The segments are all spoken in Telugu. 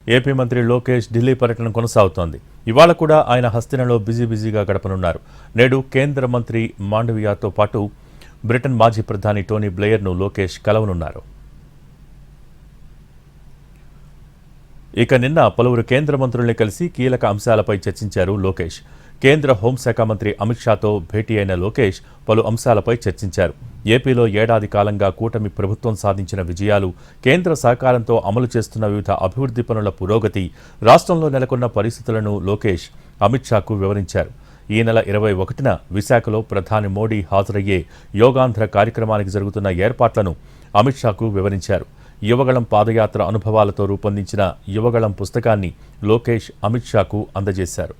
ఏపీ మంత్రి లోకేష్ ఢిల్లీ పర్యటన కొనసాగుతోంది. ఇవాళ కూడా ఆయన హస్తినలో బిజీగా గడపనున్నారు. నేడు కేంద్ర మంత్రి మాండవియాతో పాటు బ్రిటన్ మాజీ ప్రధాని టోనీ బ్లెయిర్ను లోకేష్ కలవనున్నారు. ఇక నిన్న పలువురు కేంద్ర మంత్రుల్ని కలిసి కీలక అంశాలపై చర్చించారు లోకేష్. కేంద్ర హోంశాఖ మంత్రి అమిత్ షాతో భేటీ అయిన లోకేష్ పలు అంశాలపై చర్చించారు. ఏపీలో ఏడాది కాలంగా కూటమి ప్రభుత్వం సాధించిన విజయాలు, కేంద్ర సహకారంతో అమలు చేస్తున్న వివిధ అభివృద్ధి పనుల పురోగతి, రాష్ట్రంలో నెలకొన్న పరిస్థితులను లోకేష్ అమిత్ షాకు వివరించారు. ఈ నెల 21న విశాఖలో ప్రధాని మోడీ హాజరయ్యే యోగాంధ్ర కార్యక్రమానికి జరుగుతున్న ఏర్పాట్లను అమిత్ షాకు వివరించారు. యువగళం పాదయాత్ర అనుభవాలతో రూపొందించిన యువగళం పుస్తకాన్ని లోకేష్ అమిత్ షాకు అందజేశారు.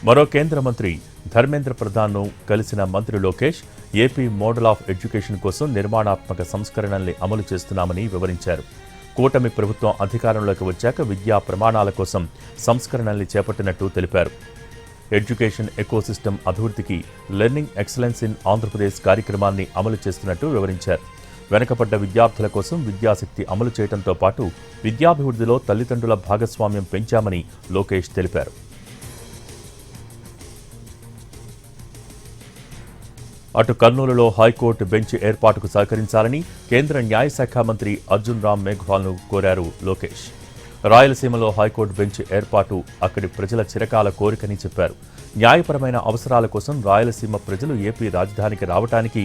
మరో కేంద్ర మంత్రి ధర్మేంద్ర ప్రధాన్ను కలిసిన మంత్రి Lokesh AP model of education కోసం నిర్మాణాత్మక సంస్కరణల్ని అమలు చేస్తున్నామని వివరించారు. కూటమి ప్రభుత్వం అధికారంలోకి వచ్చాక విద్యా ప్రమాణాల కోసం సంస్కరణల్ని చేపట్టినట్టు తెలిపారు. ఎడ్యుకేషన్ ఎకోసిస్టమ్ అభివృద్ధికి లెర్నింగ్ ఎక్సలెన్స్ ఇన్ ఆంధ్రప్రదేశ్ కార్యక్రమాన్ని అమలు చేస్తున్నట్టు వివరించారు. వెనుకబడ్డ విద్యార్థుల కోసం విద్యాశక్తి అమలు చేయడంతో పాటు విద్యాభివృద్ధిలో తల్లిదండ్రుల భాగస్వామ్యం పెంచామని లోకేష్ తెలిపారు. అటు కర్నూలులో హైకోర్టు బెంచ్ ఏర్పాటుకు సహకరించాలని కేంద్ర న్యాయశాఖ మంత్రి అర్జున్ రామ్ మేఘ్వాల్ను కోరారు లోకేష్. రాయలసీమలో హైకోర్టు బెంచ్ ఏర్పాటు అక్కడి ప్రజల చిరకాల కోరికని చెప్పారు. న్యాయపరమైన అవసరాల కోసం రాయలసీమ ప్రజలు ఏపీ రాజధానికి రావడానికి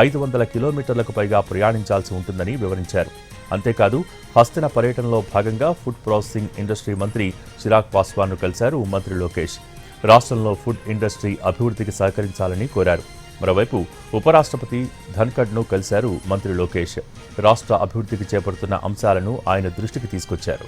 500 కిలోమీటర్లకు పైగా ప్రయాణించాల్సి ఉంటుందని వివరించారు. అంతేకాదు హస్తిన పర్యటనలో భాగంగా ఫుడ్ ప్రాసెసింగ్ ఇండస్ట్రీ మంత్రి చిరాగ్ పాస్వాన్ను కలిశారు మంత్రి లోకేష్. రాష్ట్రంలో ఫుడ్ ఇండస్ట్రీ అభివృద్ధికి సహకరించాలని కోరారు. మరోవైపు ఉపరాష్ట్రపతి ధన్ఖడ్ను కలిశారు మంత్రి లోకేష్. రాష్ట్ర అభివృద్ధికి చేపడుతున్న అంశాలను ఆయన దృష్టికి తీసుకొచ్చారు.